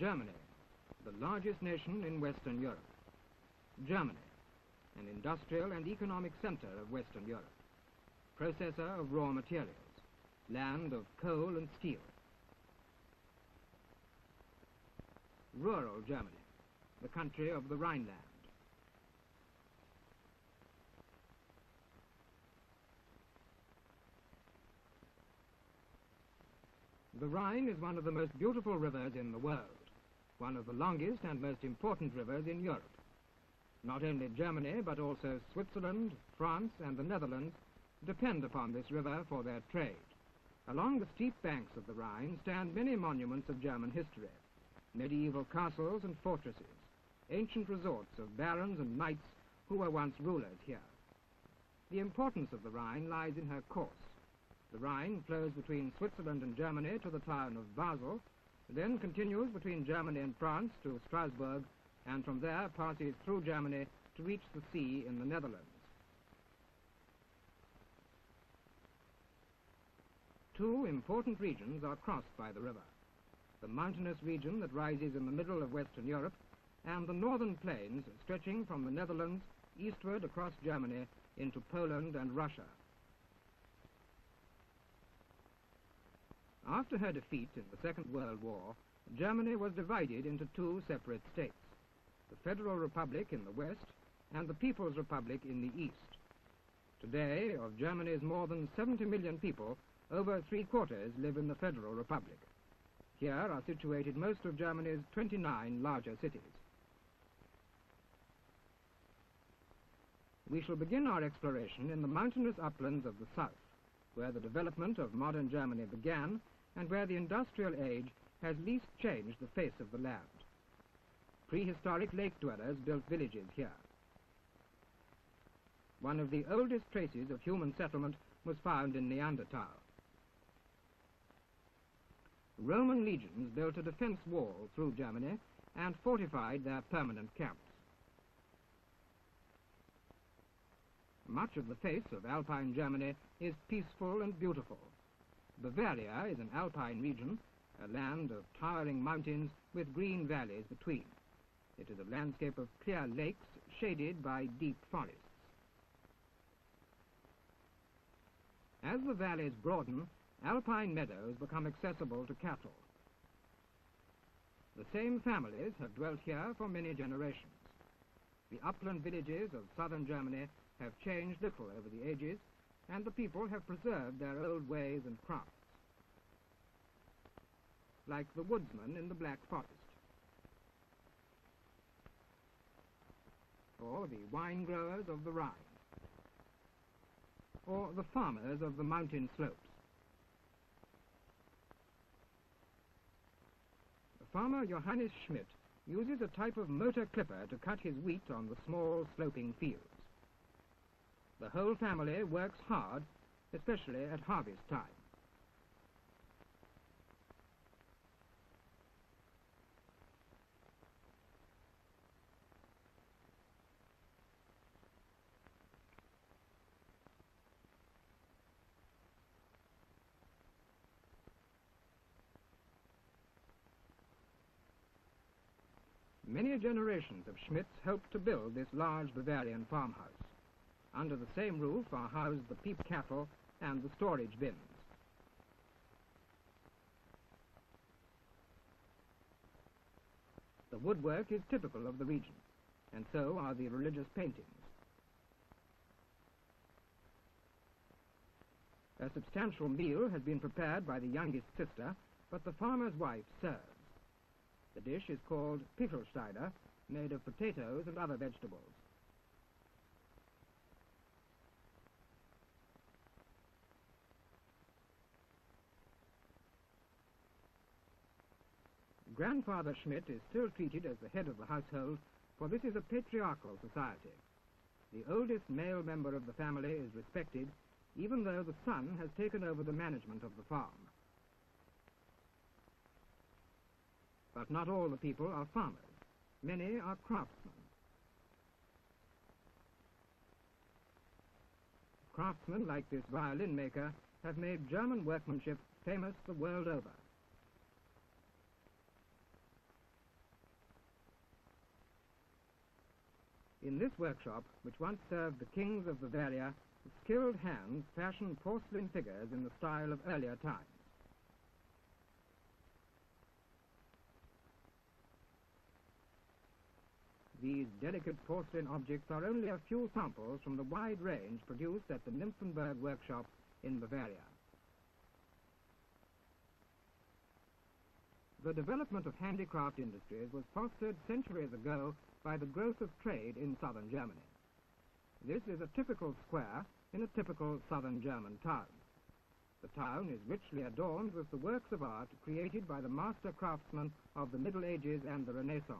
Germany, the largest nation in Western Europe. Germany, an industrial and economic center of Western Europe, processor of raw materials, land of coal and steel. Rural Germany, the country of the Rhineland. The Rhine is one of the most beautiful rivers in the world, one of the longest and most important rivers in Europe. Not only Germany, but also Switzerland, France, and the Netherlands depend upon this river for their trade. Along the steep banks of the Rhine stand many monuments of German history, medieval castles and fortresses, ancient resorts of barons and knights who were once rulers here. The importance of the Rhine lies in her course. The Rhine flows between Switzerland and Germany to the town of Basel, then continues between Germany and France to Strasbourg, and from there passes through Germany to reach the sea in the Netherlands. Two important regions are crossed by the river: the mountainous region that rises in the middle of Western Europe, and the northern plains stretching from the Netherlands eastward across Germany into Poland and Russia. After her defeat in the Second World War, Germany was divided into two separate states: the Federal Republic in the west and the People's Republic in the east. Today, of Germany's more than 70 million people, over three-quarters live in the Federal Republic. Here are situated most of Germany's 29 larger cities. We shall begin our exploration in the mountainous uplands of the south, where the development of modern Germany began and where the industrial age has least changed the face of the land. Prehistoric lake dwellers built villages here. One of the oldest traces of human settlement was found in Neanderthal. Roman legions built a defense wall through Germany and fortified their permanent camps. Much of the face of Alpine Germany is peaceful and beautiful. Bavaria is an alpine region, a land of towering mountains with green valleys between. It is a landscape of clear lakes shaded by deep forests. As the valleys broaden, alpine meadows become accessible to cattle. The same families have dwelt here for many generations. The upland villages of southern Germany have changed little over the ages, and the people have preserved their old ways and crafts, like the woodsman in the Black Forest, or the wine growers of the Rhine, or the farmers of the mountain slopes. The farmer Johannes Schmidt uses a type of motor clipper to cut his wheat on the small sloping fields. The whole family works hard, especially at harvest time. Many generations of Schmidts helped to build this large Bavarian farmhouse. Under the same roof are housed the peep cattle and the storage bins. The woodwork is typical of the region, and so are the religious paintings. A substantial meal has been prepared by the youngest sister, but the farmer's wife serves. The dish is called Pichelsteiner, made of potatoes and other vegetables. Grandfather Schmidt is still treated as the head of the household, for this is a patriarchal society. The oldest male member of the family is respected, even though the son has taken over the management of the farm. But not all the people are farmers. Many are craftsmen. Craftsmen like this violin maker have made German workmanship famous the world over. In this workshop, which once served the kings of Bavaria, skilled hands fashioned porcelain figures in the style of earlier times. These delicate porcelain objects are only a few samples from the wide range produced at the Nymphenburg workshop in Bavaria. The development of handicraft industries was fostered centuries ago by the growth of trade in southern Germany. This is a typical square in a typical southern German town. The town is richly adorned with the works of art created by the master craftsmen of the Middle Ages and the Renaissance.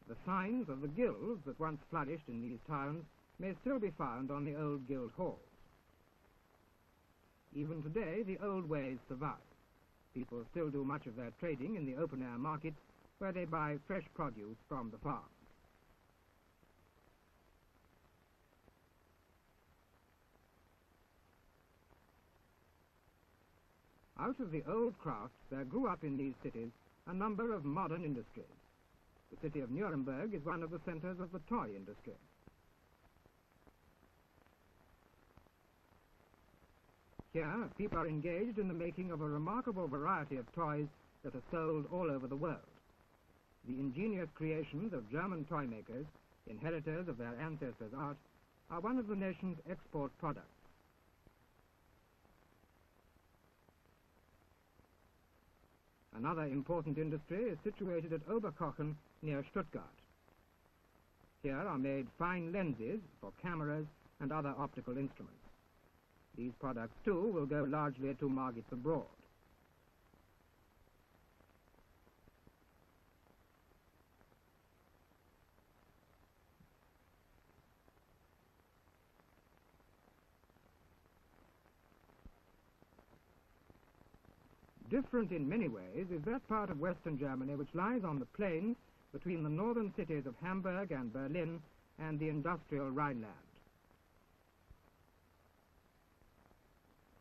The signs of the guilds that once flourished in these towns may still be found on the old guild halls. Even today, the old ways survive. People still do much of their trading in the open-air markets, where they buy fresh produce from the farms. Out of the old crafts, there grew up in these cities a number of modern industries. The city of Nuremberg is one of the centers of the toy industry. Here, people are engaged in the making of a remarkable variety of toys that are sold all over the world. The ingenious creations of German toy makers, inheritors of their ancestors' art, are one of the nation's export products. Another important industry is situated at Oberkochen near Stuttgart. Here are made fine lenses for cameras and other optical instruments. These products, too, will go largely to markets abroad. Different in many ways is that part of Western Germany which lies on the plains between the northern cities of Hamburg and Berlin and the industrial Rhineland.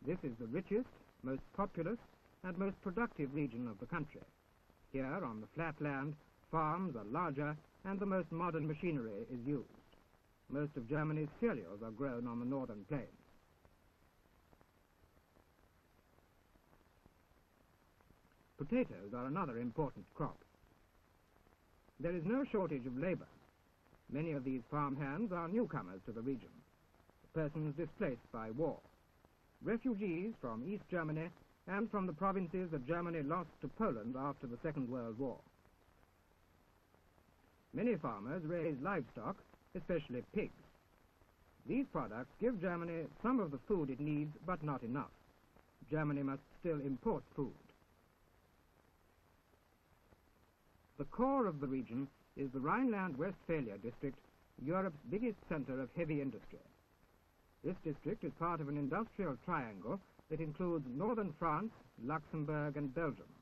This is the richest, most populous, and most productive region of the country. Here, on the flat land, farms are larger and the most modern machinery is used. Most of Germany's cereals are grown on the northern plains. Potatoes are another important crop. There is no shortage of labor. Many of these farm hands are newcomers to the region, persons displaced by war, refugees from East Germany and from the provinces that Germany lost to Poland after the Second World War. Many farmers raise livestock, especially pigs. These products give Germany some of the food it needs, but not enough. Germany must still import food. The core of the region is the Rhineland-Westphalia district, Europe's biggest center of heavy industry. This district is part of an industrial triangle that includes northern France, Luxembourg, and Belgium.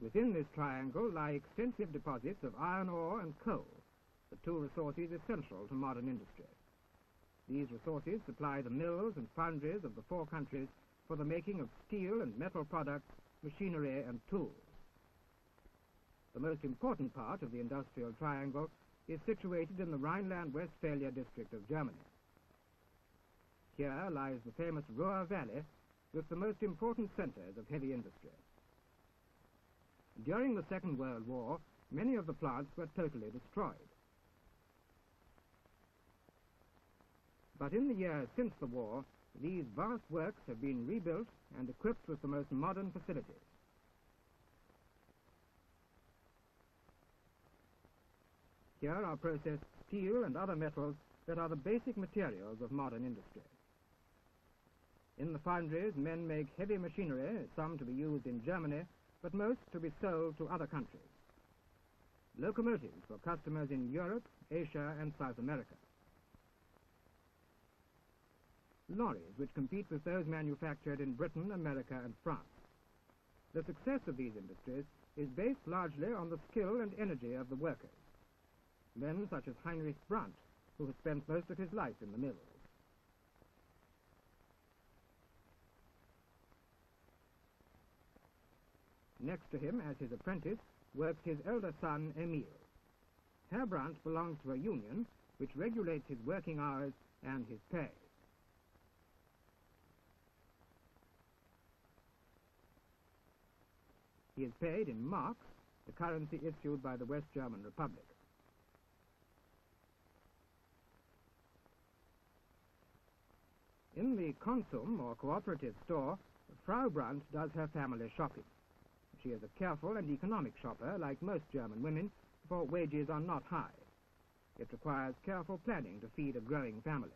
Within this triangle lie extensive deposits of iron ore and coal, the two resources essential to modern industry. These resources supply the mills and foundries of the four countries for the making of steel and metal products, machinery, and tools. The most important part of the industrial triangle is situated in the Rhineland-Westphalia district of Germany. Here lies the famous Ruhr Valley with the most important centers of heavy industry. During the Second World War, many of the plants were totally destroyed. But in the years since the war, these vast works have been rebuilt and equipped with the most modern facilities. Here are processed steel and other metals that are the basic materials of modern industry. In the foundries, men make heavy machinery, some to be used in Germany, but most to be sold to other countries. Locomotives for customers in Europe, Asia, and South America. Lorries which compete with those manufactured in Britain, America, and France. The success of these industries is based largely on the skill and energy of the workers. Men such as Heinrich Brandt, who has spent most of his life in the mills. Next to him, as his apprentice, works his elder son, Emil. Herr Brandt belongs to a union which regulates his working hours and his pay. He is paid in marks, the currency issued by the West German Republic. In the Konsum, or cooperative store, Frau Brandt does her family shopping. She is a careful and economic shopper, like most German women, for wages are not high. It requires careful planning to feed a growing family.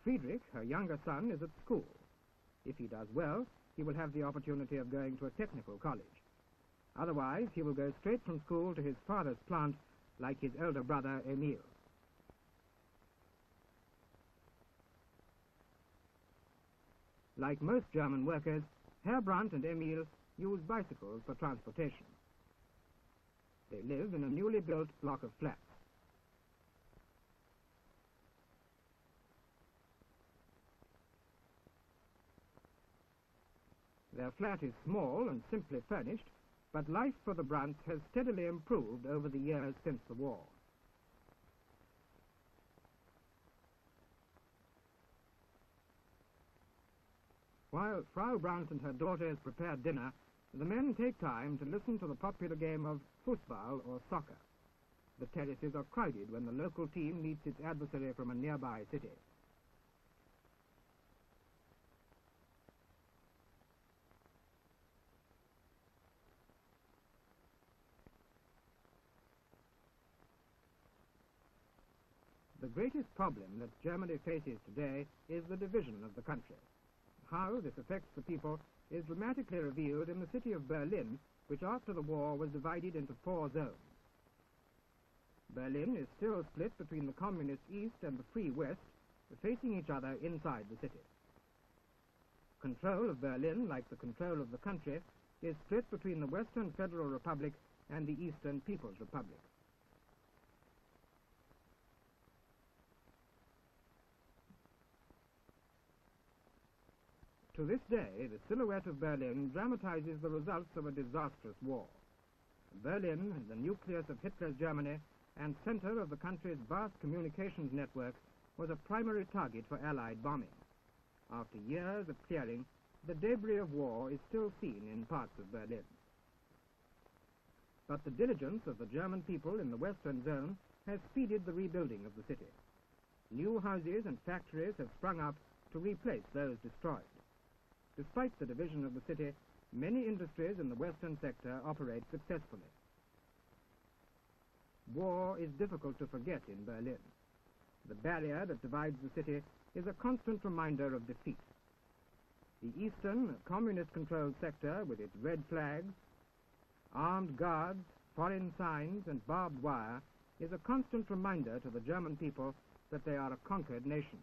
Friedrich, her younger son, is at school. If he does well, he will have the opportunity of going to a technical college. Otherwise, he will go straight from school to his father's plant, like his elder brother, Emil. Like most German workers, Herr Brandt and Emil use bicycles for transportation. They live in a newly built block of flats. Their flat is small and simply furnished, but life for the Brandts has steadily improved over the years since the war. While Frau Brandt and her daughters prepare dinner, the men take time to listen to the popular game of Fußball, or soccer. The terraces are crowded when the local team meets its adversary from a nearby city. The greatest problem that Germany faces today is the division of the country. How this affects the people is dramatically revealed in the city of Berlin, which after the war was divided into 4 zones. Berlin is still split between the communist East and the free West, facing each other inside the city. Control of Berlin, like the control of the country, is split between the Western Federal Republic and the Eastern People's Republic. To this day, the silhouette of Berlin dramatizes the results of a disastrous war. Berlin, the nucleus of Hitler's Germany and center of the country's vast communications network, was a primary target for Allied bombing. After years of clearing, the debris of war is still seen in parts of Berlin. But the diligence of the German people in the Western Zone has speeded the rebuilding of the city. New houses and factories have sprung up to replace those destroyed. Despite the division of the city, many industries in the western sector operate successfully. War is difficult to forget in Berlin. The barrier that divides the city is a constant reminder of defeat. The eastern, communist-controlled sector, with its red flags, armed guards, foreign signs, and barbed wire, is a constant reminder to the German people that they are a conquered nation.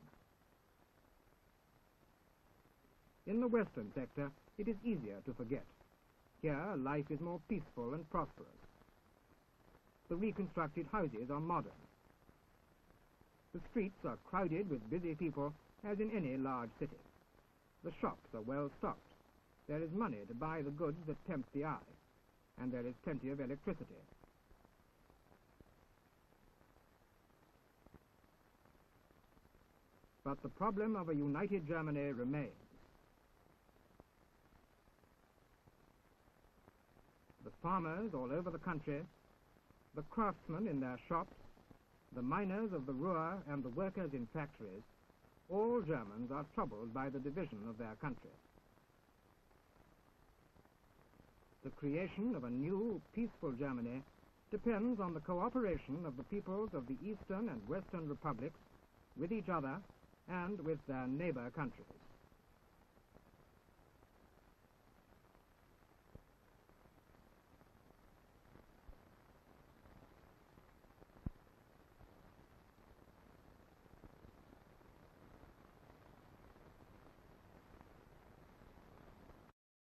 In the western sector, it is easier to forget. Here, life is more peaceful and prosperous. The reconstructed houses are modern. The streets are crowded with busy people, as in any large city. The shops are well stocked. There is money to buy the goods that tempt the eye, and there is plenty of electricity. But the problem of a united Germany remains. The farmers all over the country, the craftsmen in their shops, the miners of the Ruhr and the workers in factories, all Germans are troubled by the division of their country. The creation of a new, peaceful Germany depends on the cooperation of the peoples of the Eastern and Western republics with each other and with their neighbor countries.